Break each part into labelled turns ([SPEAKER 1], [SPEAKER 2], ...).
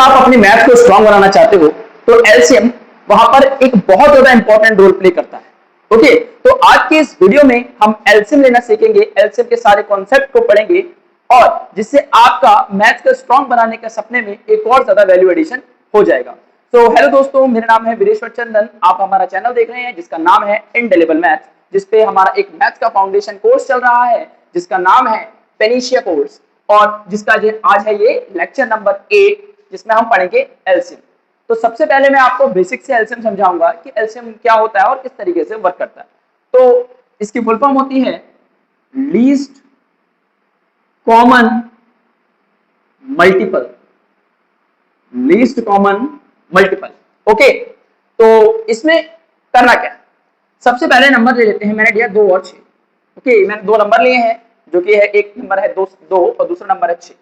[SPEAKER 1] आप अपनी मैथ को स्ट्रांग बनाना चाहते हो तो एलसीएम वहां पर एक बहुत ज्यादा इंपॉर्टेंट रोल प्ले करता है। ओके, तो आज के इस वीडियो में हम एलसीएम लेना सीखेंगे, एलसीएम के सारे कॉन्सेप्ट को पढ़ेंगे और जिससे आपका मैथ को स्ट्रांग बनाने के सपने में एक और ज्यादा वैल्यू एडिशन हो जाएगा। तो हेलो दोस्तों, मेरा नाम है वीरेश्वर चंदन। आप हमारा चैनल देख रहे हैं जिसका नाम है इंडेलेबल मैथ, जिसपे हमारा एक मैथ का फाउंडेशन कोर्स चल रहा है जिसका नाम है पेनिशिया कोर्स और जिसका आज है ये लेक्चर नंबर 8 जिसमें हम पढ़ेंगे एलसीएम। तो सबसे पहले मैं आपको बेसिक से एलसीएम समझाऊंगा कि एलसीएम क्या होता है और किस तरीके से वर्क करता है। तो इसकी फुल फॉर्म होती है least common multiple. Least common multiple. Okay, तो इसमें करना क्या है, सबसे पहले नंबर ले लेते हैं। मैंने लिया 2 और 6। ओके, मैंने 2 नंबर लिए हैं जो कि है, एक नंबर है 2 और दूसरा नंबर है 6।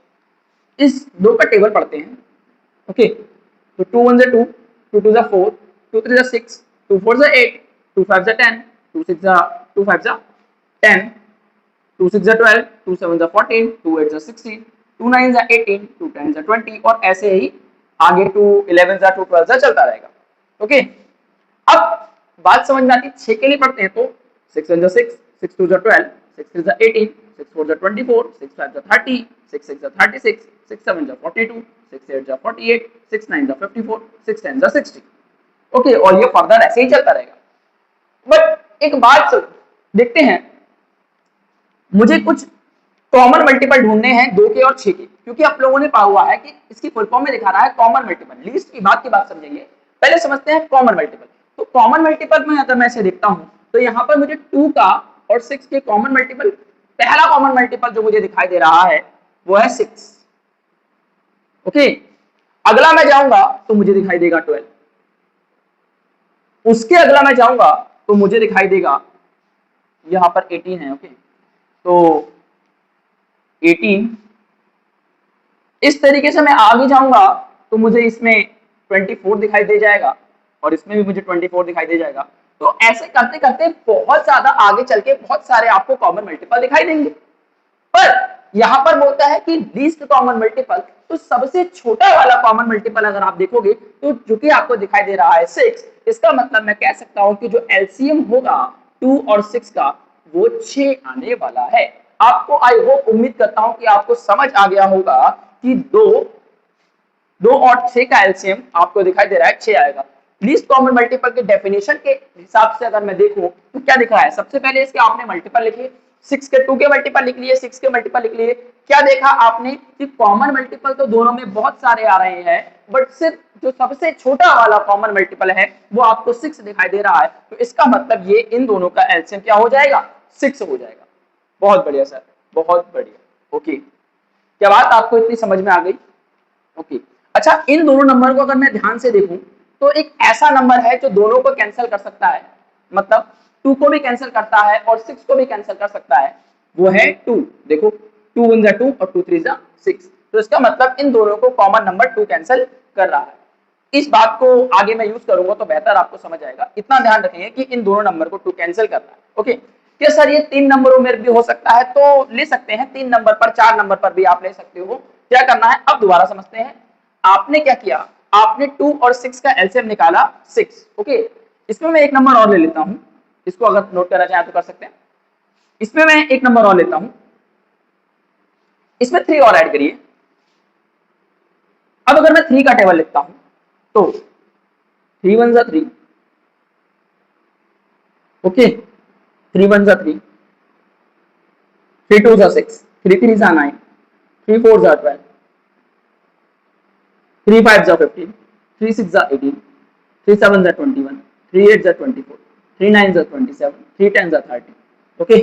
[SPEAKER 1] इस 2 का टेबल पढ़ते हैं। ओके, तो 2 1 2, 2 2 4, 2 3 6, 2 4 8, 2 5 10, 2 6 2 5 10, 2 6 12, 2 7 14, 2 8 16, 2 9 18, 2 10 20 और ऐसे ही आगे 2 11 2 12 चलता रहेगा। ओके, अब बात समझ में आती है। 6 के लिए पढ़ते हैं तो 6 1 6, 6 2 12, 6 3 18, 6 4 24, 6 5 30, 6 6 36, 6 7 42, 6 8 48, 6 9 54, 6 10 60। ओके, और ये फर्दर ऐसे ही चलता रहेगा। बट एक बात देखते हैं, मुझे कुछ कॉमन मल्टीपल ढूंढने हैं 2 के और 6 के, क्योंकि आप लोगों ने पढ़ा हुआ है कि इसकी फुल फॉर्म में दिखा रहा है कॉमन मल्टीपल। लीस्ट की बात समझेंगे, पहले समझते हैं कॉमन मल्टीपल। तो कॉमन मल्टीपल में अगर मैं इसे देखता हूं तो यहां पर मुझे 2 का और 6 के कॉमन मल्टीपल, पहला कॉमन मल्टीपल जो मुझे दिखाई दे रहा है वो है 6। ओके, अगला मैं जाऊंगा तो मुझे दिखाई देगा 12। उसके अगला मैं जाऊंगा तो मुझे दिखाई देगा यहां पर 18 है। ओके, तो 18। इस तरीके से मैं आगे जाऊंगा तो मुझे इसमें 24 दिखाई दे जाएगा और इसमें भी मुझे 24 दिखाई दे जाएगा। तो ऐसे करते करते बहुत ज्यादा आगे चल के बहुत सारे आपको कॉमन मल्टीपल दिखाई देंगे। पर यहां पर बोलता है कि लीस्ट कॉमन मल्टीपल, तो सबसे छोटा वाला कॉमन मल्टीपल अगर आप देखोगे तो जो कि आपको दिखाई दे रहा है 6, इसका मतलब मैं कह सकता हूं कि जो एलसीएम होगा 2 और 6 का वो 6 आने वाला है। आपको आई होप, उम्मीद करता हूं कि आपको समझ आ गया होगा कि 2 और 6 का एलसीएम आपको दिखाई दे रहा है 6 आएगा। लीस्ट कॉमन मल्टीपल के डेफिनेशन के हिसाब से अगर मैं देखूं तो क्या दिख रहा है, सबसे पहले इसके आपने मल्टीपल लिखे, 6 के 2 के मल्टीपल लिख लिए, 6 के मल्टीपल लिख लिए। क्या देखा आपने कि कॉमन मल्टीपल तो दोनों में बहुत सारे आ रहे हैं, बट सिर्फ जो सबसे छोटा वाला कॉमन मल्टीपल है वो आपको 6 दिखाई दे रहा है। तो इसका मतलब ये इन दोनों का एलसीएम क्या हो जाएगा, 6 हो जाएगा। बहुत बढ़िया सर, बहुत बढ़िया। ओके, क्या बात आपको इतनी समझ में आ गई? ओके, अच्छा, इन दोनों नंबर को अगर मैं ध्यान से देखूं तो एक ऐसा नंबर है जो दोनों को कैंसिल कर सकता है, मतलब 2 को भी कैंसिल करता है और 6 को भी कैंसिल कर सकता है, वो है 2। देखो, 2 1 2 और 2 3 6। तो इसका मतलब इन दोनों को कॉमन नंबर 2 कैंसिल कर रहा है। इस बात को आगे मैं यूज करूंगा तो बेहतर आपको समझ आएगा। इतना ध्यान रखिए कि इन दोनों नंबर को 2 कैंसिल कर रहा है। ओके, क्या सर ये 3 नंबरों में भी हो सकता है? तो ले सकते हैं, 3 नंबर पर, 4 नंबर पर भी आप ले सकते हो। क्या करना है, अब दोबारा समझते हैं। आपने क्या किया, आपने 2 और 6 का एलसीएम निकाला 6। ओके, इसमें मैं एक नंबर और ले लेता हूं, इसको अगर नोट करना चाहें तो कर सकते हैं। इसमें मैं एक नंबर और लेता हूं, इसमें 3 और ऐड करिए। अब अगर मैं 3 का टेबल लिखता हूं तो 3 1 3, ओके, 3 1 3, 3 2 6, 3 3 9, 3 4 12, 3 5 15, 3 6 18, 3 7 21, 3 8 24, 3 9 27, 3 10 30। ओके,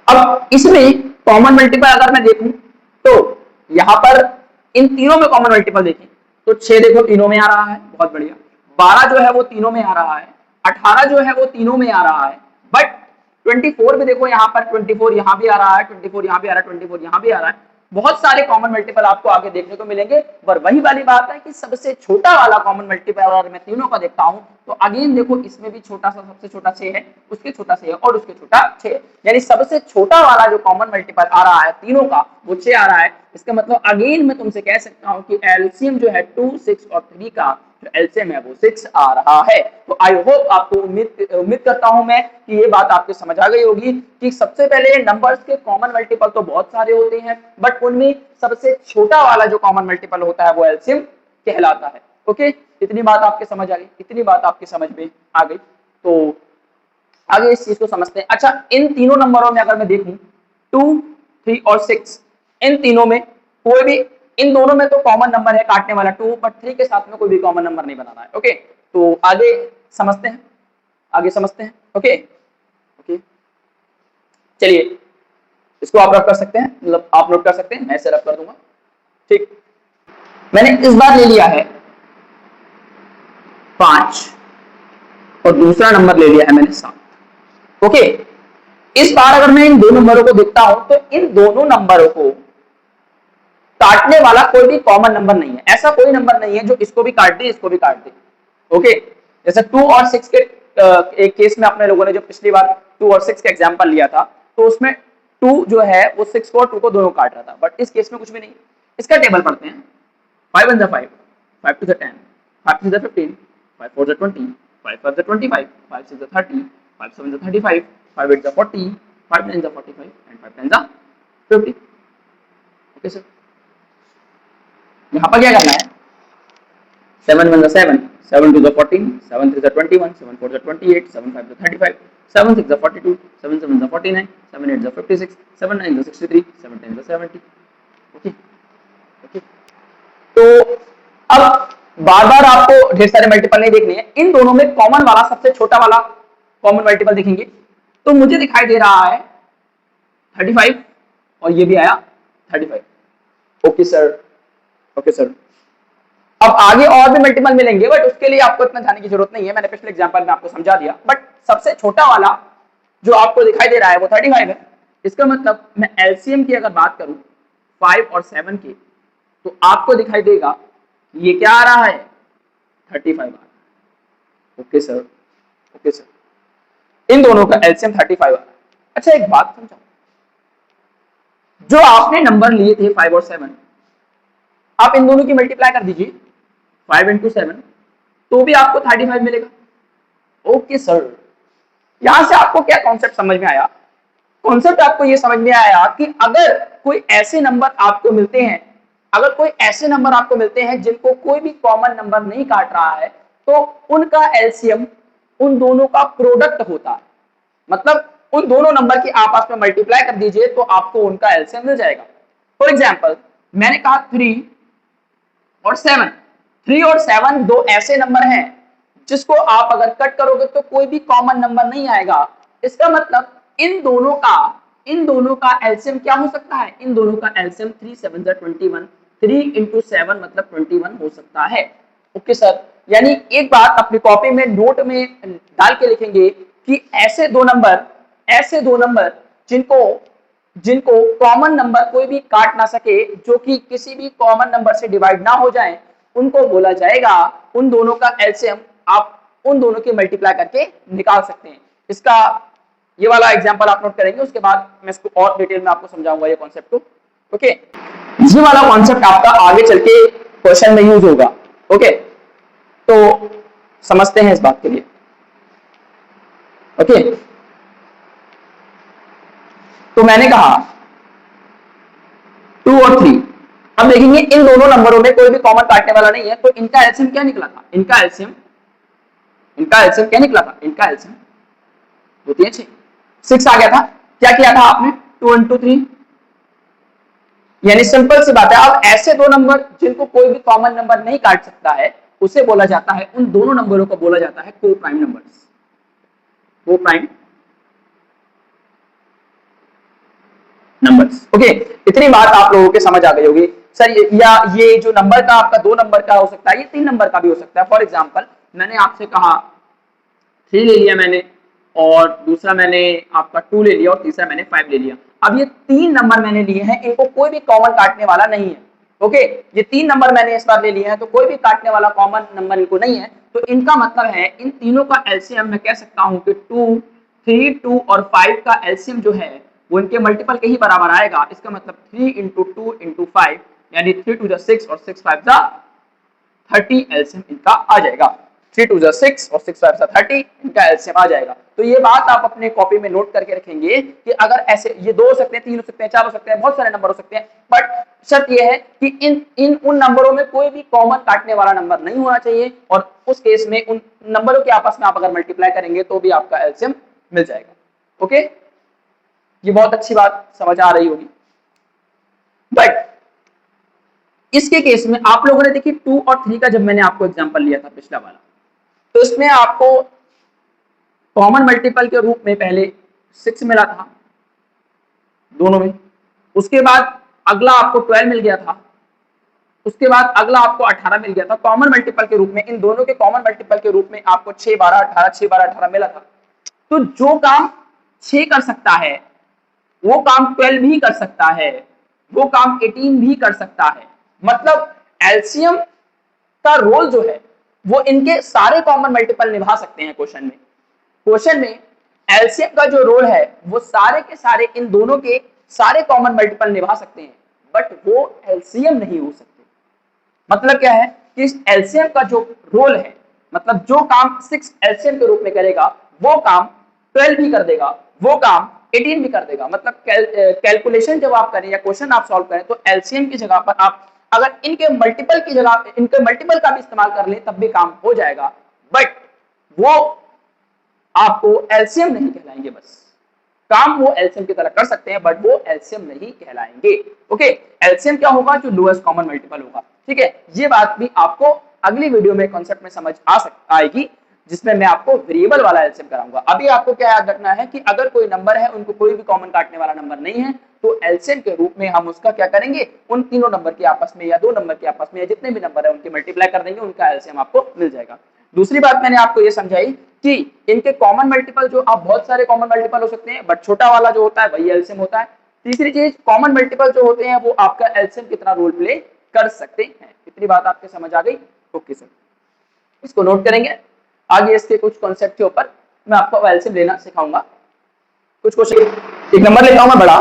[SPEAKER 1] अब इसमें कॉमन मल्टीपल अगर मैं देखूं तो यहां पर इन तीनों में कॉमन मल्टीपल देखें तो 6 देखो तीनों में आ रहा है, बहुत बढ़िया। 12 जो है वो तीनों में आ रहा है, 18 जो है वो तीनों में आ रहा है, बट 24 भी देखो, यहाँ पर 24 यहाँ भी आ रहा है, 24 यहाँ भी आ रहा है, 24 यहाँ भी आ रहा है। बहुत सारे कॉमन मल्टीपल आपको आगे देखने को मिलेंगे। पर वही वाली बात है कि सबसे छोटा वाला कॉमन मल्टीपल अगर मैं तीनों का देखता हूं तो अगेन देखो इसमें भी छोटा सा, सबसे छोटा 6 है, उसके छोटा 6 है और उसके छोटा 6 है, यानी सबसे छोटा वाला जो कॉमन मल्टीपल आ रहा है तीनों का वो 6 आ रहा है। इसका मतलब अगेन मैं तुमसे कह सकता हूं कि एलसीएम जो है 2, 6 और 3 का जो एलसीएम है वो 6 आ रहा है। तो आई होप आपको उम्मीद करता हूं मैं कि ये बात आपको समझ आ गई होगी कि सबसे पहले नंबर्स के कॉमन मल्टीपल तो बहुत सारे होते हैं, बट उनमें सबसे छोटा वाला जो कॉमन मल्टीपल होता है वो एलसीएम कहलाता है। ओके, इतनी बात आपके समझ आ गई, इतनी बात आपकी समझ में आ गई। तो आगे इस चीज को समझते हैं। अच्छा, इन तीनों नंबरों में अगर मैं देखूं 2, 3 और 6, इन तीनों में कोई भी, इन दोनों में तो कॉमन नंबर है काटने वाला 2, बट 3 के साथ में कोई भी कॉमन नंबर नहीं बनाना है। ओके, तो आगे समझते हैं, आगे समझते हैं। ओके ओके, चलिए इसको आप रफ कर सकते हैं, मतलब आप नोट कर सकते हैं, मैं इसे रफ कर दूंगा। ठीक, मैंने इस बार ले लिया है 5 और दूसरा नंबर ले लिया है मैंने 7। ओके, इस बार अगर मैं इन दो नंबरों को देखता हूं तो इन दोनों नंबरों को काटने वाला कोई भी कॉमन नंबर नहीं है। ऐसा कोई नंबर नहीं है जो इसको भी काट दे इसको भी काट दे। ओके, जैसे 2 और 6 के एक केस में अपने लोगों ने जो पिछली बार 2 और 6 का एग्जांपल लिया था तो उसमें 2 जो है वो 6 को और 2 को दोनों काट रहा था, बट इस केस में कुछ भी नहीं। इसका टेबल पढ़ते हैं। 5 1 5, 5 2 10, 5 3 15, 5 4 20, 5 5 25, 5 6 30, 5 7 35, 5 8 40, 5 9 45 and 5 10 50। ओके सर, यहाँ पर क्या करना है? 7 1 7, 7 2 14, 7 3 21, 7 4 28, 7 5 35, 7 6 42, 7 7 49, 7 8 56, 7 9 63, 7 10 70। ओके ओके, तो अब बार बार आपको ढेर सारे मल्टीपल नहीं देखने हैं, इन दोनों में कॉमन वाला सबसे छोटा वाला कॉमन मल्टीपल देखेंगे तो मुझे दिखाई दे रहा है 35 और ये भी आया 35। Okay sir, okay sir. अब आगे और भी मल्टीपल मिलेंगे बट उसके लिए आपको इतना जाने की जरूरत नहीं है, मैंने पिछले एग्जांपल में आपको समझा दिया। बट सबसे छोटा वाला जो आपको दिखाई दे रहा है वो 35 है। इसका मतलब मैं एलसीएम की अगर बात करूं 5 और 7 की तो आपको दिखाई देगा ये क्या आ रहा है? 35 आ रहा है। ओके सर, ओके सर, इन दोनों का एलसीएम 35 आ रहा है। अच्छा, एक बात समझाओ, जो आपने नंबर लिए थे 5 और 7, आप इन दोनों की मल्टीप्लाई कर दीजिए 5 इंटू 7 तो भी आपको 35 मिलेगा। ओके सर, यहां से आपको क्या कॉन्सेप्ट समझ में आया? कॉन्सेप्ट आपको ये समझ में आया कि अगर कोई ऐसे नंबर आपको मिलते हैं, अगर कोई ऐसे नंबर आपको मिलते हैं जिनको कोई भी कॉमन नंबर नहीं काट रहा है तो उनका एलसीएम उन दोनों का प्रोडक्ट होता है। मतलब उन दोनों नंबर की आपस में मल्टीप्लाई कर दीजिए तो आपको उनका एलसीएम मिल जाएगा। फॉर एग्जाम्पल मैंने कहा 3 और 7, 3 और 7 दो ऐसे नंबर हैं जिसको आप अगर कट करोगे तो कोई भी कॉमन नंबर नहीं आएगा। इसका मतलब इन दोनों का एलसीएम क्या हो सकता है? इन दोनों का एलसीएम 3 7 21, 3 इंटू 7 मतलब 21 हो सकता है। ओके सर, यानी एक बात अपनी कॉपी में नोट में डाल के लिखेंगे कि ऐसे दो नंबर जिनको कॉमन नंबर कोई भी काट ना सके, जो कि किसी भी कॉमन नंबर से डिवाइड ना हो जाए, उनको बोला जाएगा, उन दोनों का एलसीएम आप उन दोनों की मल्टीप्लाई करके निकाल सकते हैं। इसका ये वाला एग्जांपल आप नोट करेंगे, उसके बाद मैं इसको और डिटेल में आपको समझाऊंगा ये कॉन्सेप्ट को। ओके, ये वाला कॉन्सेप्ट आपका आगे चल के क्वेश्चन में यूज होगा। ओके, तो समझते हैं इस बात के लिए। ओके, तो मैंने कहा 2 और 3, अब देखेंगे इन दोनों नंबरों में कोई भी कॉमन काटने वाला नहीं है तो इनका एलसीएम क्या निकला था? इनका एलसीएम क्या निकला था? इनका एलसीएम होती है 6 आ गया था। क्या किया था आपने? 2 इंटू 3, यानी सिंपल सी बात है। अब ऐसे दो नंबर जिनको कोई भी कॉमन नंबर नहीं काट सकता है उसे बोला जाता है, उन दोनों नंबरों को बोला जाता है को प्राइम नंबर्स, को प्राइम नंबर्स। ओके, इतनी बात आप लोगों के समझ आ गई होगी। सर ये जो नंबर का आपका 2 नंबर का हो सकता है, ये 3 नंबर का भी हो सकता है। फॉर एग्जांपल मैंने आपसे कहा 3 ले लिया मैंने और दूसरा मैंने आपका 2 ले लिया और तीसरा मैंने 5 ले लिया। अब ये 3 नंबर मैंने लिए हैं, इनको कोई भी कॉमन काटने वाला नहीं है। ओके, ये 3 नंबर मैंने इस बार ले लिए हैं तो कोई भी काटने वाला कॉमन नंबर इनको नहीं है, तो इनका मतलब है इन तीनों का एलसीएम मैं कह सकता हूं कि 2, 3, 2 और 5 का एलसीएम जो है वो इनके मल्टीपल के ही बराबर आएगा। इसका मतलब 3 इंटू 2 इंटू 5 यानी 3 टू द 6 और 6 5 द 30 एलसीएम इनका आ जाएगा। 3 टू द 6 और 6 5 द 30 इनका एलसीएम आ जाएगा। तो ये बात आप अपने कॉपी में नोट करके रखेंगे कि अगर ऐसे ये 2 हो सकते हैं, 3 हो सकते हैं, 4 हो सकते हैं, बहुत सारे नंबर हो सकते हैं, बट शर्त ये है कि इन उन नंबरों में कोई भी कॉमन काटने वाला नंबर नहीं होना चाहिए और उस केस में उन नंबरों के आपस में आप अगर मल्टीप्लाई करेंगे तो भी आपका एलसीएम मिल जाएगा। ओके, ये बहुत अच्छी बात समझ आ रही होगी। बट इसके केस में आप लोगों ने देखिए 2 और 3 का जब मैंने आपको एग्जांपल लिया था पिछला वाला, तो इसमें आपको कॉमन मल्टीपल के रूप में पहले 6 मिला था दोनों में, उसके बाद अगला आपको 12 मिल गया था, उसके बाद अगला आपको 18 मिल गया था। कॉमन मल्टीपल के रूप में इन दोनों के कॉमन मल्टीपल के रूप में आपको 6 12 18 6 12 18 मिला था। तो जो काम 6 कर सकता है वो काम 12 भी कर सकता है, वो काम 18 भी कर सकता है। मतलब एलसीएम का रोल जो है वो इनके सारे कॉमन मल्टीपल निभा सकते हैं। क्वेश्चन में एलसीएम का जो रोल है वो सारे के सारे इन दोनों के सारे कॉमन मल्टीपल निभा सकते हैं, बट वो एलसीएम नहीं हो सकते। मतलब क्या है कि इस एलसीएम का जो रोल है, मतलब जो काम 6 एलसीएम के रूप में करेगा वो काम 12 भी कर देगा, वो काम 18 भी कर देगा। मतलब कैलकुलेशन जब आप करें या क्वेश्चन आप सॉल्व करें तो एलसीएम की जगह पर आप अगर इनके मल्टीपल की जगह इनके मल्टीपल का भी इस्तेमाल कर ले तब भी काम हो जाएगा, बट वो आपको एलसीएम नहीं कहलाएंगे। बस काम वो एलसीएम की तरह कर सकते हैं बट वो एलसीएम नहीं कहलाएंगे। ओके, एलसीएम क्या होगा? जो लोएस्ट कॉमन मल्टीपल होगा। ठीक है, ये बात भी आपको अगली वीडियो में कॉन्सेप्ट में समझ आएगी जिसमें मैं आपको वेरिएबल वाला एलसीएम कराऊंगा। अभी आपको क्या याद रखना है कि अगर कोई नंबर है उनको कोई भी कॉमन काटने वाला नंबर नहीं है तो एलसीएम के रूप में हम उसका क्या करेंगे, उन तीनों नंबर के आपस में या दो नंबर के आपस में या जितने भी नंबर है उनके मल्टीप्लाई कर देंगे, उनका एलसीएम आपको मिल जाएगा। दूसरी बात मैंने आपको ये समझाई कि इनके कॉमन मल्टीपल जो आप बहुत सारे कॉमन मल्टीपल हो सकते हैं बट छोटा वाला जो होता है वही एलसीएम होता है। तीसरी चीज, कॉमन मल्टीपल जो होते हैं वो आपका एलसीएम कितना रोल प्ले कर सकते हैं। इतनी बात आपके समझ आ गई? ओके सर, इसको नोट करेंगे। आगे इसके कुछ कॉन्सेप्ट के ऊपर मैं आपको एलसीएम लेना सिखाऊंगा। कुछ क्वेश्चन, एक नंबर लेता हूं मैं बड़ा,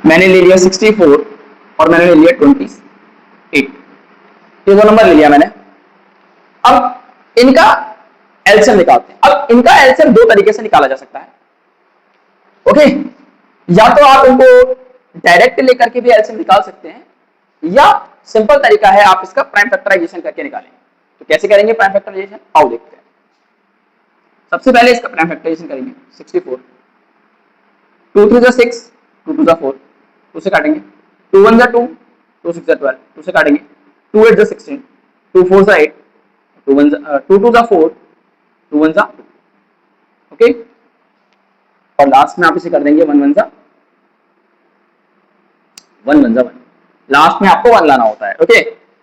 [SPEAKER 1] मैंने ले लिया 64 और मैंने ले लिया 28, ये दो नंबर ले लिया मैंने। अब इनका एलसीएम निकालते हैं। अब इनका एलसीएम दो तरीके से निकाला जा सकता है। ओके, या तो आप इनको डायरेक्ट लेकर के भी एलसीएम निकाल सकते हैं, या सिंपल तरीका है आप इसका प्राइम फैक्टराइजेशन करके निकालें। तो कैसे करेंगे प्राइम फैक्टराइजेशन, आओ देखते हैं। सबसे पहले इसका प्राइम फैक्टराइजेशन करेंगे। 64 2 3 जा 6 2 2 जा 4, 2 से काटेंगे, 2 1 जा 2 2 6 जा 12, 2 से काटेंगे, 2 8 जा 16 2 4 जा 8 2 1 जा 2 2 जा 4 2 1 जा 2। ओके, और लास्ट में आप इसे कर देंगे 1 1 जा 1, लास्ट में आपको 1 लाना होता है। ओके,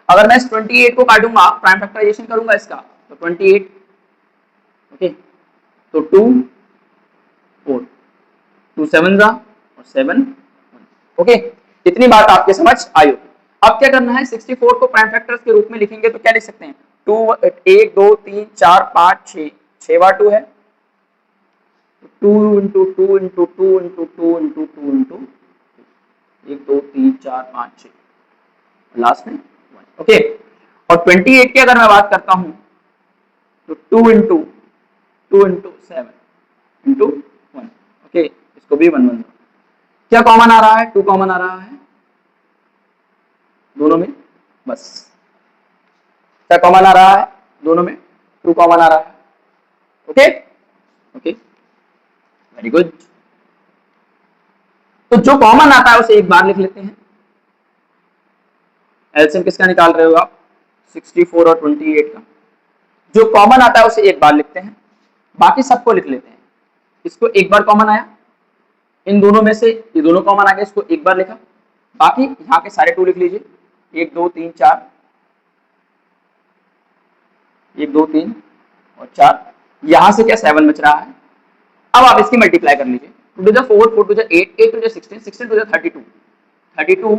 [SPEAKER 1] अगर मैं इस 28 को काटूंगा, प्राइम फैक्टराइजेशन करूंगा इसका, तो 28, ओके, तो 2 4 2 7 जा और 7 1। ओके, इतनी बात आपके समझ आई होगी। अब क्या करना है, 64 को प्राइम फैक्टर्स के रूप में लिखेंगे तो क्या लिख सकते हैं, 2 1 2 3 4 5 6 6 बार 2 है, 2 into 2 into 2 into 2 into 2 into 1 2 3 4 5 6, last में 1। ओके, और 28 की अगर मैं बात करता हूं तो 2 इंटू 7 इंटू 1। ओके, इसको भी 1 1। क्या कॉमन आ रहा है, 2 कॉमन आ रहा है दोनों में, बस। क्या कॉमन आ रहा है दोनों में, 2 कॉमन आ रहा है। Okay okay, very good. तो जो कॉमन आता है उसे एक बार लिख लेते हैं। एलसीएम किसका निकाल रहे हो आप, 64 और 28 का। जो कॉमन आता है उसे एक बार लिखते हैं, बाकी सबको लिख लेते हैं। इसको एक बार कॉमन आया, इन दोनों में से ये दोनों कॉमन आ गए, इसको एक बार लिखा, बाकी यहाँ के सारे 2 लिख लीजिए, 1 2 3 4, 1 2 3 और 4, यहां से क्या 7 बच रहा है। अब आप इसकी मल्टीप्लाई कर लीजिए, 2 to the 4, 4 to the 8, 8 to the 16, 16 to the 32, 32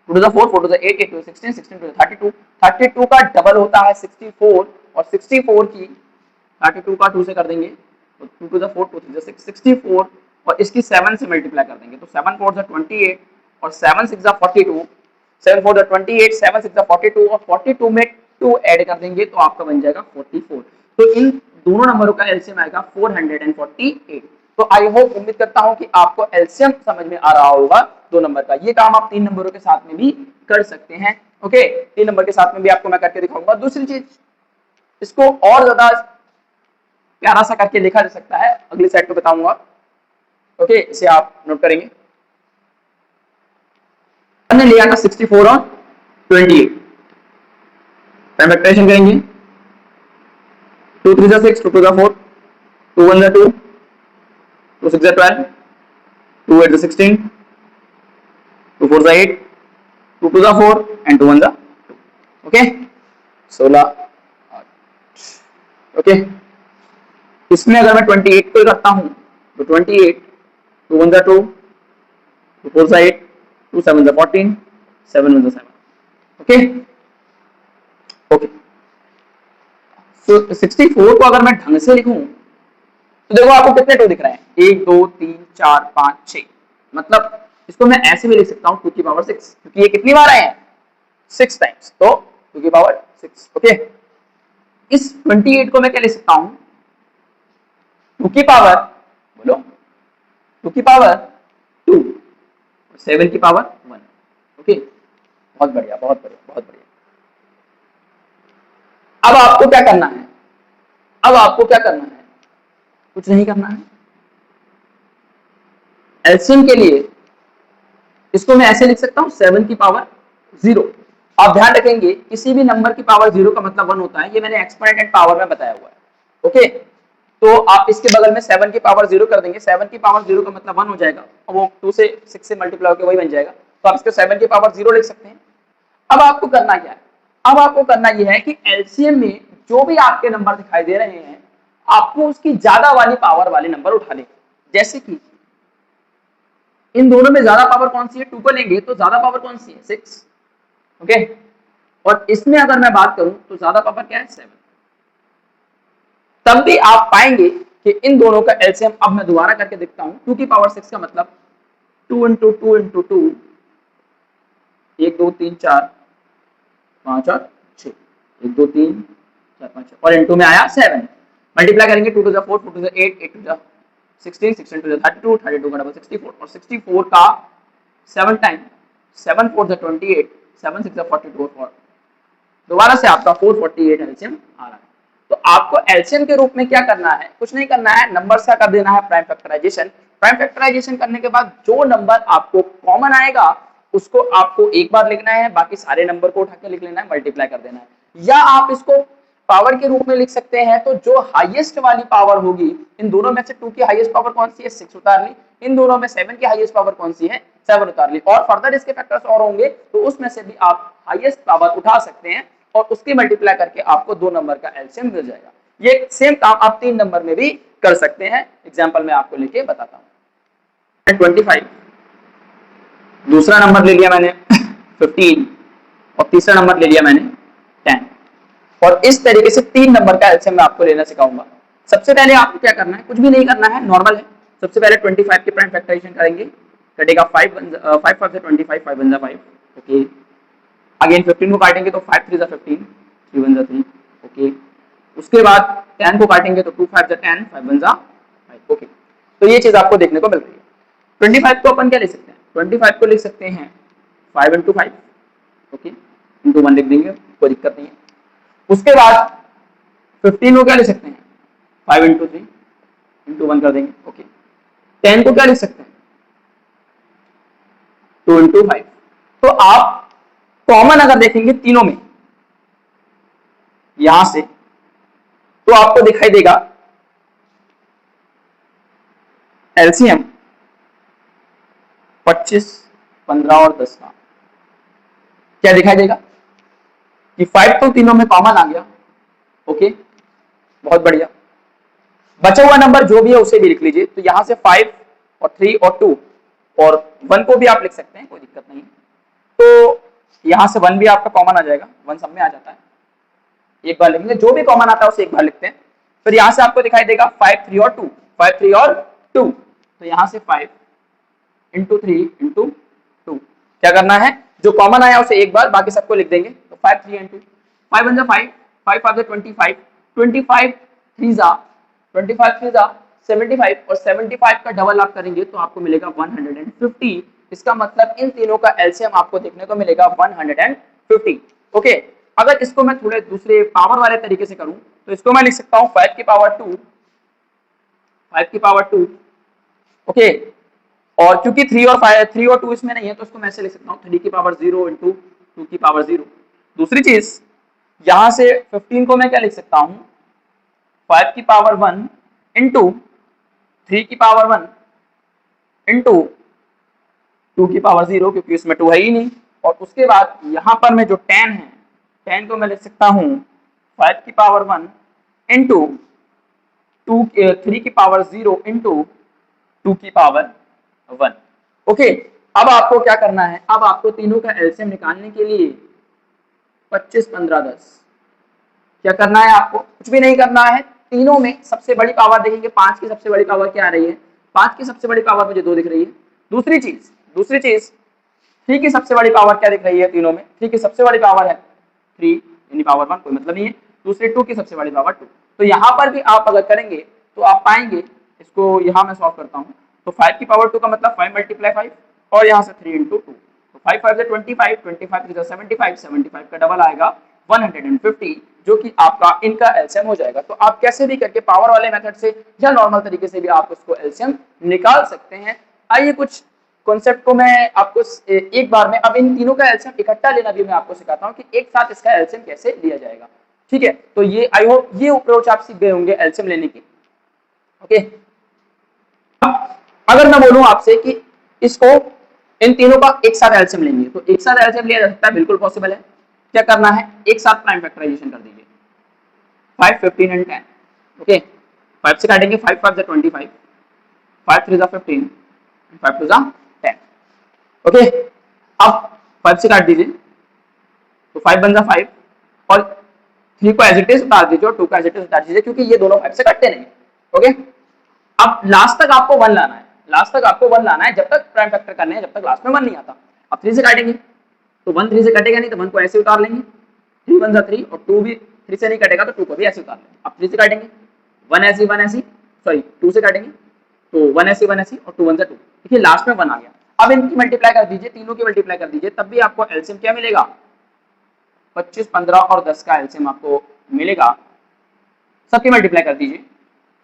[SPEAKER 1] 2 to the 4, 4 to the 8, 8 to the 16, 16 to the 32, 32 का डबल होता है 64 और 64 की 32 का 2 से कर देंगे तो 2 to the 4, 2 to the 6, 64 और इसकी 7 से मल्टीप्लाई कर देंगे तो 7 4 the 28 और 7 6 the 42, 7 4 the 28, 7 6 the 42 और 42 में 2 ऐड कर देंगे तो आपका बन जाएगा 44। तो इन दोनों नंबरों का एलसीएम आएगा 448। तो आई होप, उम्मीद करता हूं कि आपको एलसीएम समझ में आ रहा होगा दो नंबर का। ये काम आप 3 नंबरों के साथ में भी कर सकते हैं। ओके, 3 नंबर के साथ में भी आपको मैं करके दिखाऊंगा। दूसरी चीज, इसको और ज्यादा प्यारा सा करके लिखा जा सकता है, अगली साइड पे बताऊंगा। ओके, इसे आप नोट करेंगे। हमने लिया था 64 और 28, फैक्टराइजेशन करेंगे 2 3 जा 6, 2 2 जा 4, 2 1 जा 2, 2 6 जा 12, 2 8 जा 16, 2 4 जा 8, 2 2 जा 4 and 2 1 जा 2। ओके, 16। ओके, इसमें अगर मैं 28 को रखता हूं तो 28, 2 1 जा 2, 2 4 जा 8, 2 7 जा 14, 7 1 जा 7। ओके ओके, तो 64 को अगर मैं ढंग से लिखूं तो देखो आपको कितने 2 दिख रहे हैं, 1 2 3 4 5 6, मतलब इसको मैं ऐसे भी लिख सकता हूं 2 की पावर 6, क्योंकि ये कितनी बार आए हैं 6 टाइम्स, तो 2 की पावर 6। ओके, इस 28 को मैं क्या लिख सकता हूं 2 की पावर, बोलो 2 की पावर 2, 7 की पावर 1। ओके, बहुत बढ़िया बहुत बढ़िया बहुत बढ़िया। अब आपको क्या करना है, अब आपको क्या करना है, कुछ नहीं करना है। एलसीएम के लिए इसको मैं ऐसे लिख सकता हूं 7 की पावर 0। आप ध्यान रखेंगे किसी भी नंबर की पावर 0 का मतलब 1 होता है, ये मैंने एक्सपोनेंट एंड पावर में बताया हुआ है। ओके, तो आप इसके बगल में 7 की पावर 0 कर देंगे, 7 की पावर 0 का मतलब 1 हो जाएगा और वो 2 से 6 से मल्टीप्लाई होकर वही बन जाएगा, तो आप इसको 7 की पावर 0 लिख सकते हैं। अब आपको करना क्या है, अब आपको करना यह है कि एलसीएम में जो भी आपके नंबर दिखाई दे रहे हैं आपको उसकी ज्यादा वाली पावर वाले नंबर उठा लेंगे। जैसे कि इन दोनों में ज्यादा पावर कौन सी है, 2 को लेंगे तो ज्यादा पावर कौन सी है 6। ओके, और इसमें अगर मैं बात करूं तो ज्यादा पावर क्या है 7। तब भी आप पाएंगे कि इन दोनों का एलसीएम, अब मैं दोबारा करके देखता हूं, 2 की पावर 6 का मतलब 2 इंटू 2 इंटू 2, 1 2 3 4 5 और 6, 1 2 3 4 5 और इंटू में आया 7। मल्टीप्लाई करेंगे 2 to the 4, 4 to the 8, 8 to the 16, 16 to the 32, 32 का डबल 64 और 64 का 7 टाइम, 7 4 द 28, 7 6 द 42 और दोबारा से आपका 448 एलसीएम आ रहा है। तो आपको एलसीएम के रूप में क्या करना है, कुछ नहीं करना है, नंबर का कर देना है प्राइम फैक्टराइजेशन। प्राइम फैक्टराइजेशन करने के बाद जो नंबर आपको कॉमन आएगा उसको आपको एक बार लिखना है, बाकी सारे नंबर को उठा के लिख लेना है, मल्टीप्लाई कर देना है। या आप इसको पावर के रूप में लिख सकते हैं, तो जो हाईएस्ट वाली पावर होगी, इन दोनों में से 2 की हाईएस्ट पावर कौन सी है 6 उतार ली, इन दोनों में 7 की हाईएस्ट पावर कौन सी है 7 उतार ली, और फर्दर इसके फैक्टर्स और होंगे तो उसमें से भी आप हाईएस्ट पावर उठा सकते हैं और उसकी मल्टीप्लाई करके आपको 2 नंबर का एलसीएम मिल जाएगा। ये सेम काम आप 3 नंबर में भी कर सकते हैं। एग्जांपल मैं आपको लेके बताता हूं। 25, दूसरा नंबर ले लिया मैंने 15 और तीसरा नंबर ले लिया मैंने 10, और इस तरीके से 3 नंबर का एलसीएम मैं आपको लेना सिखाऊंगा। सबसे पहले आपको क्या करना है, कुछ भी नहीं करना है, नॉर्मल है। सबसे पहले 25 के प्राइम फैक्टराइजेशन करेंगे, कटेगा 5 5 5 से 25, 5 1 5। ओके, अगेन 15 को काटेंगे तो 5 3 15, 3 1 3। ओके, उसके बाद 10 को काटेंगे तो 2 5 10, 5 1 5। ओके, तो ये चीज आपको देखने को मिल रही है। 25 को अपन क्या लिख सकते हैं, 25 को लिख सकते हैं 5 इंटू 5। ओके, इंटू 1 लिख देंगे, कोई दिक्कत नहीं है। उसके बाद 15 को क्या लिख सकते हैं 5 इंटू 3 इंटू 1 कर देंगे। ओके, 10 को क्या लिख सकते हैं 2 इंटू 5। तो आप कॉमन अगर देखेंगे तीनों में यहां से, तो आपको दिखाई देगा एलसीएम 25, 15 और 10 का क्या दिखाई देगा कि 5 तो तीनों में कॉमन आ गया। ओके, बहुत बढ़िया। बचा हुआ नंबर जो भी है उसे भी लिख लीजिए। तो यहाँ से 5 और 3 और 2 और 1 को भी आप लिख सकते हैं, कोई दिक्कत नहीं। तो यहाँ से 1 भी आपका कॉमन आ जाएगा, 1 सब में आ जाता है, एक बार लिखेंगे, जो भी कॉमन आता है उसे एक बार लिखते हैं। फिर यहाँ से आपको दिखाई देगा 5 3 और 2, 5 3 और 2, तो यहाँ से 5 इंटू 3 इंटू 2, क्या करना है, जो कॉमन आया उसे एक बार, बाकी सबको लिख देंगे। तो 5 3 इंटू 5 1 5, 5 5 25, 25 3 जा 25 3 जा 75, और 75 का डबल आप करेंगे तो आपको मिलेगा 150। इसका मतलब इन तीनों का एलसीएम आपको देखने को मिलेगा 150। ओके, अगर इसको मैं थोड़े दूसरे पावर वाले तरीके से करूं तो इसको मैं लिख सकता हूं 5 की पावर 2, 5 की पावर 2। ओके, और क्योंकि 3 और 5, 3 और 2 इसमें नहीं है तो इसको मैं ऐसे लिख सकता हूँ 3 की पावर 0 इंटू 2 की पावर 0। दूसरी चीज, यहां से 15 को मैं क्या लिख सकता हूँ, 5 की पावर 1 इंटू 3 की पावर 1 इंटू 2 की पावर 0, क्योंकि इसमें 2 है ही नहीं। और उसके बाद यहां पर मैं जो 10 है, 10 को मैं लिख सकता हूँ 5 की पावर 1 इंटू 3 की पावर 0 इंटू 2 की पावर 1। ओके, अब आपको क्या करना है, अब आपको तीनों का एलसीएम निकालने के लिए 25 15 10 क्या करना है, आपको कुछ भी नहीं करना है। तीनों में सबसे बड़ी पावर देखेंगे, 5 की सबसे बड़ी पावर क्या आ रही है, 5 की सबसे बड़ी पावर मुझे 2 दिख रही है। दूसरी चीज 3 की सबसे बड़ी पावर क्या दिख रही है, तीनों में 3 की सबसे बड़ी पावर है 3, यानी पावर 1, कोई मतलब नहीं है। दूसरी 2 की सबसे बड़ी पावर 2। तो यहाँ पर भी आप अगर करेंगे तो आप पाएंगे, इसको यहाँ मैं सॉल्व करता हूँ, तो 5 की पावर 2 का मतलब 5 मल्टीप्लाई 5, और यहाँ से 3 इंटू 2, तो 5 5 से 25, 25 3 75, 75 का डबल आएगा 150, जो कि आपका इनका एलसीएम हो जाएगा। तो आप कैसे भी करके पावर वाले मेथड से या नॉर्मल तरीके से भी आप उसको एलसीएम निकाल सकते हैं। आइए कुछ कॉन्सेप्ट को मैं आपको एक बार में, अब इन तीनों का एलसीएम इकट्ठा लेना भी मैं आपको सिखाता हूं कि एक साथ इसका एलसीएम कैसे लिया जाएगा। ठीक है, तो ये आई होप ये अप्रोच आप सीख गए होंगे एलसीएम लेने की। ओके, अगर मैं बोलूं आपसे कि इसको इन तीनों का एक साथ एलसीएम लेंगे, तो एक साथ एलसीएम लिया जा सकता है, बिल्कुल पॉसिबल है। क्या करना है, एक साथ प्राइम फैक्टराइजेशन कर दीजिए, 5 15 एंड 10। ओके, 5 से काटेंगे, 5 5 25, 5 3 15, 5 2 10। ओके, अब 5 से काट दीजिए, तो 5 बन जा 5, और 3 को एज इट इज उतार दीजिए और 2 को एज इट इज उतार दीजिए, क्योंकि ये दोनों 5 से कटते नहीं। ओके, अब लास्ट तक आपको 1 लाना है, लास्ट तक आपको 1 लाना है, जब तक प्राइम फैक्टर करने हैं, जब तक लास्ट में 1 नहीं आता। अब 3 से काटेंगे तो 1 3 से कटेगा नहीं, तो 1 को ऐसे उतार लेंगे, 3 1 जा 3, और 2 भी 3 से नहीं कटेगा तो 2 को भी ऐसे उतार लेंगे। अब 3 से काटेंगे, 1 ऐसी, सॉरी 2 से काटेंगे तो 1 ऐसी और 2 1 जा 2, देखिए लास्ट में 1 आ गया। अब इनकी मल्टीप्लाई कर दीजिए, तीनों की मल्टीप्लाई कर दीजिए, तब भी आपको एलसीएम क्या मिलेगा, 25 15 और 10 का एलसीएम आपको मिलेगा। सबकी मल्टीप्लाई कर दीजिए,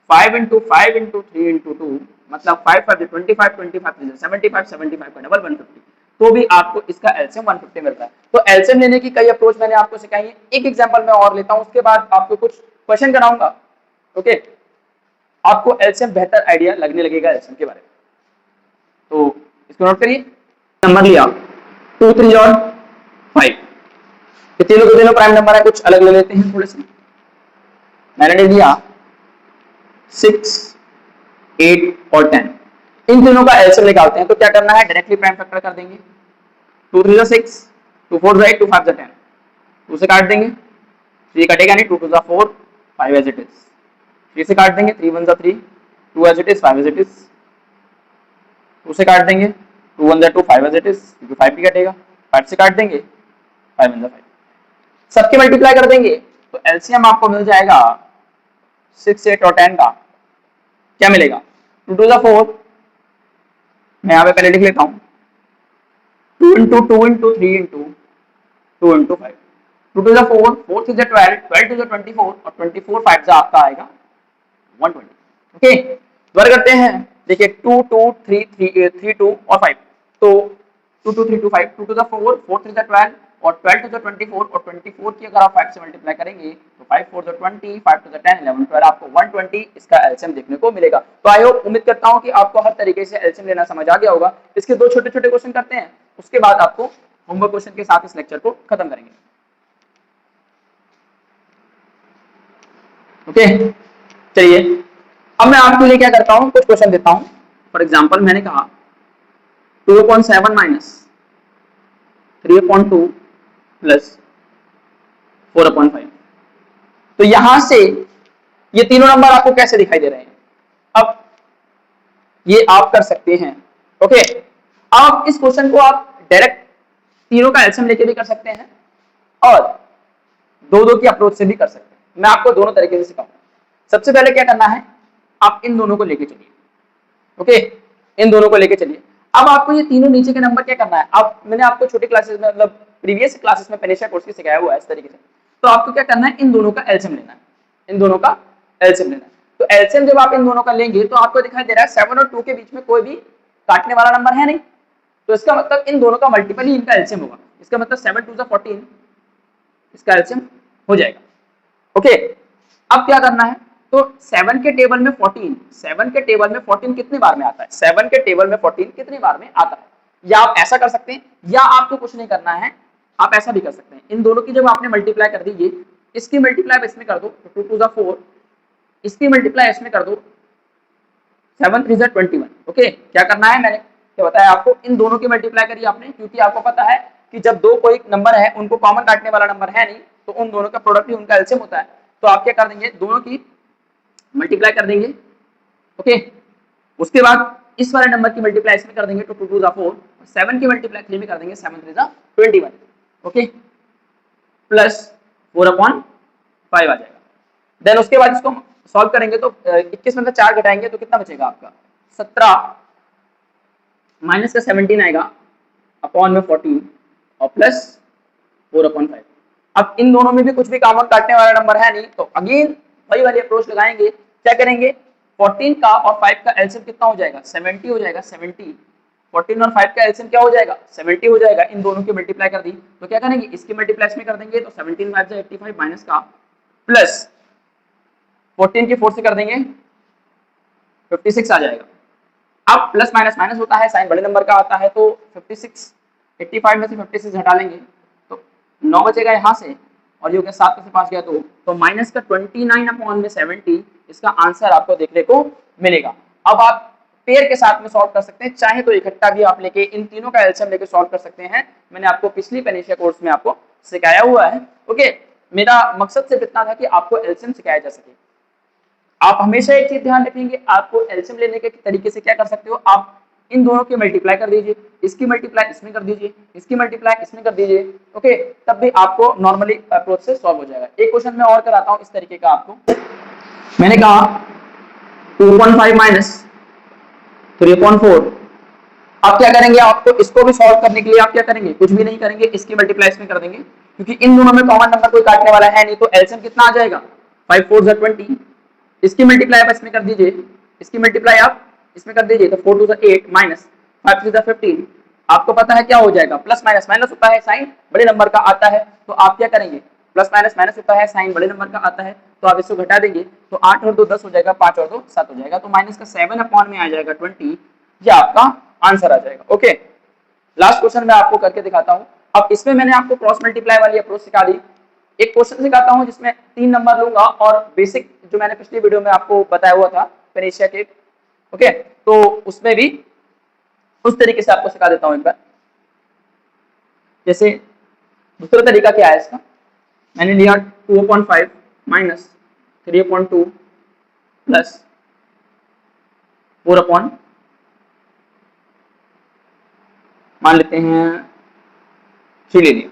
[SPEAKER 1] 5 इंटू 5 इंटू 3 इंटू 2, मतलब 5 5 25, 25 75, 75 का डबल 150, तो भी आपको इसका एलसीएम 150 मिल रहा है। तो एलसीएम लेने की कई अप्रोच मैंने आपको सिखाई है, एक एग्जांपल मैं और लेता हूं, उसके बाद आपको कुछ क्वेश्चन कराऊंगा। ओके, आपको एलसीएम बेहतर आइडिया लगने लगेगा एलसीएम के बारे में। तो इसको नोट करिए, नंबर लिया 2 3 और 5, ये तीनों के तीनों प्राइम नंबर है, कुछ अलग ले लेते हैं थोड़े से। मैंने ले लिया 6 8 और 10, इन तीनों का एलसीएम निकालते हैं। तो क्या करना है, डायरेक्टली प्राइम फैक्टर कर देंगे, 2 3 6, 2 4 8, 2 5 10, 2 से काट देंगे, 3 कटेगा नहीं, 2 2 4, 5 एज इट इज, 3 से काट देंगे, 3 1 3, 2 as it is, 5 as it is, 2 से काट देंगे, 2 1 2, 5 एज इट इज, क्योंकि 5 भी कटेगा, 5 से काट देंगे, 5 1 5, सबके मल्टीप्लाई कर देंगे, तो एलसीएम आपको मिल जाएगा 6 8 और 10 का, क्या मिलेगा, 2 2 4, मैं यहाँ पे पहले लिख लेता हूँ, 2 इंटू 2 इंटू 3 इंटू 2 इंटू 5, 2 2 4, 4 6 12, 12 2 24, और 24 5 आपका आएगा 120। ओके, द्वारा करते हैं, देखिए 2 2 3 3 3 2 और 5, तो 2 2 3 2 5, 2 2 4, 4 3 12, और 12 2 24, और 24 की अगर आप 5 से मल्टीप्लाई करेंगे तो 5 4 20, 5 2 10 11 12, आपको 120 इसका एलसीएम देखने को मिलेगा। तो आई होप, उम्मीद करता हूं कि आपको हर तरीके से एलसीएम लेना समझ आ गया होगा। इसके दो छोटे छोटे क्वेश्चन करते हैं, उसके बाद आपको होमवर्क क्वेश्चन के साथ इस लेक्चर को खत्म करेंगे। ओके चलिए, अब मैं आपके लिए क्या करता हूँ, कुछ क्वेश्चन देता हूँ। फॉर एग्जाम्पल मैंने कहा 2/7 माइनस 3/2 प्लस 4/5। तो यहां से ये तीनों नंबर आपको कैसे दिखाई दे रहे हैं? अब ये आप कर सकते हैं। ओके, आप इस क्वेश्चन को आप डायरेक्ट तीनों का एलसीएम लेके भी कर सकते हैं और दो दो की अप्रोच से भी कर सकते हैं। मैं आपको दोनों तरीके से सिखाऊंगा। सबसे पहले क्या करना है, आप इन दोनों को लेके चलिए। ओके, इन दोनों को लेके चलिए। अब आपको ये तीनों नीचे के नंबर क्या करना है, आप मैंने आपको छोटी क्लासेस में मतलब प्रीवियस क्लासेस में पेनिशिया कोर्स की सिखाया हुआ है इस तरीके से। तो आपको क्या करना है, इन दोनों का एलसीएम लेना है, इन दोनों का एलसीएम लेना है। तो एलसीएम जब आप इन दोनों का लेंगे तो आपको दिखाई दे रहा है 7 और 2 के बीच में कोई भी काटने वाला नंबर है नहीं, तो इसका मतलब इन दोनों का मल्टीपल ही इनका एलसीएम होगा। इसका मतलब 7 2 14, इसका एलसीएम हो जाएगा। ओके, अब क्या करना है, तो 7 के टेबल में 14, 7 के टेबल में 14 कितनी बार में आता है, 7 के टेबल में 14 कितनी बार में आता है? या आप ऐसा कर सकते हैं, या आपको कुछ नहीं करना है, आप ऐसा भी कर सकते हैं। इन दोनों की जब आपने मल्टीप्लाई कर दीजिए, इसकी मल्टीप्लाई इसमें कर दो तो 2 2 4, इसकी मल्टीप्लाई इसमें कर दो 7 3 21। ओके, क्या करना है, मैंने क्या बताया आपको, इन दोनों की मल्टीप्लाई करी आपने, क्योंकि आपको पता है कि जब दो कोई नंबर है उनको कॉमन काटने वाला नंबर है नहीं, तो उन दोनों का प्रोडक्ट ही उनका एलसीएम होता है। तो आप क्या कर देंगे, दोनों की मल्टीप्लाई कर देंगे। ओके, उसके बाद इस वाले नंबर की मल्टीप्लाई इसमें कर देंगे तो 2 2 4, 7 की मल्टीप्लाई 3 में कर देंगे 7 3 21। ओके, प्लस 4/5 आ जाएगा। देन उसके बाद इसको सॉल्व करेंगे तो 21 में से 4 घटाएंगे तो कितना बचेगा आपका, 17 माइनस का 17 आएगा अपॉन में 14 और प्लस 4/5। अब इन दोनों में भी कुछ भी कॉमन काटने वाला नंबर है नहीं, तो अगेन वही वाली अप्रोच लगाएंगे। क्या करेंगे, 14 का और 5 का एलसीएम कितना हो जाएगा, 70 हो जाएगा। 70, 14 और 5 का एलसीएम क्या हो जाएगा, 70 हो जाएगा। इन दोनों की मल्टीप्लाई कर दी तो क्या करेंगे, इसकी मल्टीप्लाई इसमें कर देंगे तो 17 5 85 माइनस का प्लस 14 की 4 से कर देंगे 56 आ जाएगा। अब प्लस माइनस माइनस होता है, साइन बड़े नंबर का आता है, तो 56 85 में से 56 हटा लेंगे तो 9 बचेगा यहाँ से, और ये हो गया 7 में से 5 गया तो माइनस का 29 अपॉन में 70, इसका आंसर आपको देखने को मिलेगा। अब आप पेयर के साथ में सॉल्व कर सकते हैं, चाहे तो इकट्ठा भी आप लेके इन तीनों का एलसीएम लेके सॉल्व कर सकते हैं। मैंने आपको पिछली पेनिशिया कोर्स में आपको सिखाया हुआ है। ओके, मेरा मकसद सिर्फ इतना था कि आपको एलसीएम सिखाया जा सके। आप हमेशा एक चीज ध्यान रखेंगे, आपको एलसीएम लेने के तरीके से क्या कर सकते हो, आप इन दोनों की मल्टीप्लाई कर दीजिए, इसकी मल्टीप्लाई इसमें कर दीजिए, इसकी मल्टीप्लाई इसमें कर दीजिए। ओके, तब भी आपको नॉर्मली अप्रोच से सॉल्व हो जाएगा। एक क्वेश्चन मैं और कराता हूँ इस तरीके का आपको। मैंने कहा 2.5 माइनस 3/4। आप क्या करेंगे, आपको इसको भी सॉल्व करने के लिए आप क्या करेंगे, कुछ भी नहीं करेंगे, इसकी मल्टीप्लाई इसमें कर देंगे, क्योंकि इन दोनों में कॉमन नंबर कोई काटने वाला है नहीं, तो एलसीएम कितना आ जाएगा, 5 4 20। इसकी मल्टीप्लाई आप इसमें कर दीजिए, इसकी मल्टीप्लाई आप इसमें कर दीजिए तो 4 2 8 माइनस 5 3 15। आपको पता है क्या हो जाएगा, प्लस माइनस माइनस होता है, साइन बड़े नंबर का आता है, तो आप क्या करेंगे, प्लस माइनस माइनस होता है, साइन बड़े नंबर का आता है, तो आप इसको घटा देंगे तो 8 और 2 10 हो जाएगा, 5 और 2 7 हो जाएगा, तो माइनस का 7 अपॉन में आ जाएगा 20। ये आपका आंसर आ जाएगा। ओके, लास्ट क्वेश्चन मैं आपको करके दिखाता हूं। अब इसमें मैंने आपको क्रॉस मल्टीप्लाई वाली अप्रोच सिखा दी। एक क्वेश्चन सिखाता हूं जिसमें 3 नंबर लूंगा और बेसिक जो मैंने पिछली वीडियो में आपको बताया हुआ था पेनिशिया के, ओके, तो उसमें भी उस तरीके से आपको सिखा देता हूं एक बार। जैसे दूसरा तरीका क्या है इसका, मैंने लिया 2/5 माइनस 3/2 प्लस 4 मान लेते हैं 3 ले लिया।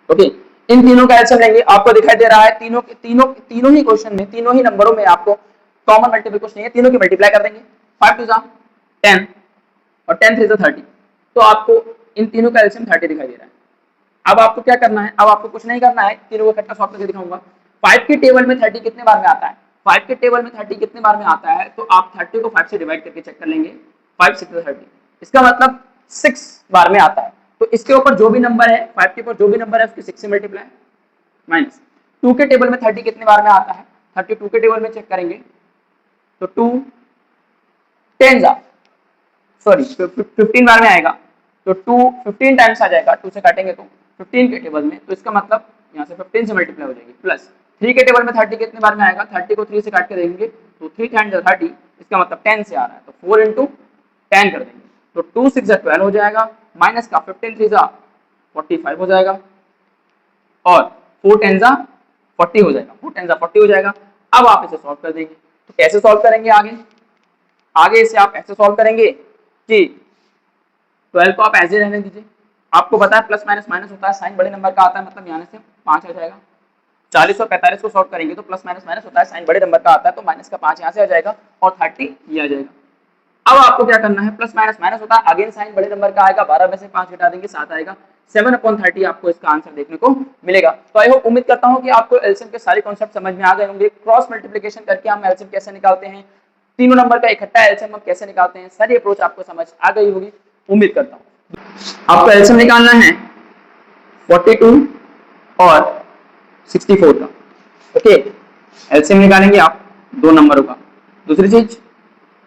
[SPEAKER 1] ओके, इन तीनों का एलसीएम लेंगे, आपको दिखाई दे रहा है तीनों ही क्वेश्चन में, तीनों ही नंबरों में आपको कॉमन मल्टीपल कुछ नहीं है, तीनों की मल्टीप्लाई कर देंगे। 5 2 10 और 10 3 30, तो आपको इन तीनों का एलसीएम 30 दिखाई दे रहा है। अब आपको क्या करना है, अब आपको कुछ नहीं करना है, तीनों को इकट्ठा सॉल्व करके दिखाऊंगा। 5 के टेबल में 30 कितने बार में आता है, 5 के टेबल में 30 कितने बार में आता है, तो आप 30 को 5 से डिवाइड करके चेक कर लेंगे। 5 6 30, इसका मतलब 6 बार में आता है, तो इसके ऊपर जो भी नंबर है, 5 के ऊपर जो भी नंबर है उसकी 6 से मल्टीप्लाई, माइनस 2 के टेबल में 30 कितने बार में आता है, 32 के टेबल में चेक करेंगे तो 2 10 सॉरी 15 बार में आएगा, तो 2 15 टाइम्स आ जाएगा, 2 से काटेंगे तो 15 के टेबल में, तो इसका मतलब यहाँ से 15 से मल्टीप्लाई हो जाएगी, प्लस 3 के टेबल में 30 कितने बार में आएगा, 30 को 3 से काट के देंगे तो 3 टाइम्स 30, इसका मतलब 10 से आ रहा है तो 4 इंटू 10 कर देंगे तो 2 6 12 हो जाएगा, माइनस का 15 3 45 हो जाएगा और 4 10 40 हो जाएगा, 4 10 40 हो जाएगा। अब आप इसे सॉल्व कर देंगे, तो कैसे सॉल्व करेंगे आगे, आगे इसे आप ऐसे सॉल्व करेंगे कि 12 को आप ऐसे रहने दीजिए, आपको पता है प्लस माइनस माइनस होता है, साइन बड़े नंबर का आता है, मतलब यहाँ से 5 आ जाएगा। 40 और 45 को सॉल्व करेंगे तो प्लस माइनस माइनस होता है, साइन बड़े नंबर का आता है, तो माइनस का 5 यहाँ से आ जाएगा और 30 ये आ जाएगा। अब आपको क्या करना है, प्लस माइनस माइनस होता है, अगेन साइन बड़े नंबर का आएगा, 12 में से 5 घटा देंगे 7 आएगा, 7/30 आपको इसका आंसर देखने को मिलेगा। तो आई होप, उम्मीद करता हूं कि आपको एलसीएम के सारे कॉन्सेप्ट समझ में आ गए होंगे। क्रॉस मल्टीप्लिकेशन करके हम एलसीएम कैसे निकालते हैं, तीनों नंबर का इकट्ठा एलसीएम हम कैसे निकालते हैं, सारी अप्रोच आपको समझ आ गई होगी, उम्मीद करता हूं। आपको एलसीएम निकालना है 42 और 64 का, ओके। एलसीएम निकालेंगे आप दो नंबरों का। दूसरी चीज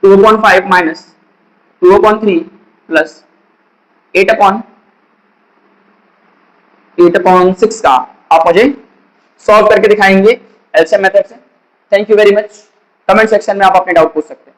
[SPEAKER 1] 2/5 माइनस 2/3 प्लस 8/6 का आप मुझे सॉल्व करके दिखाएंगे एलसीएम मेथड से। Thank you very much. Comment section में आप अपने डाउट पूछ सकते हैं।